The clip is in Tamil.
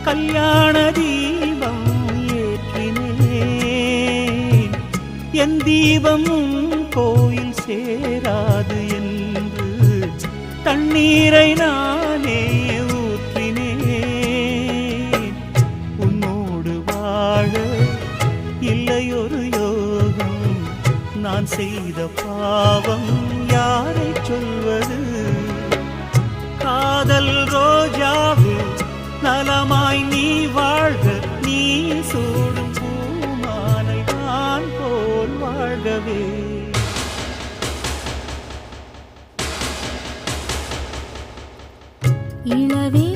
கல்யாண தீபம் ஏற்றினேன், என் தீபமும் கோயில் சேராது என்று தண்ணீரை நானே ஊற்றினேன். உன்னோடு வாழ இல்லையொரு யோகம், நான் செய்த பாவம் யாரை சொல்வது? காதல் ரோஜாவே நலமாய் நீ வாழ்க, நீ சூடும் பூமாலை நான் போல் வாழ்கவே. இளவே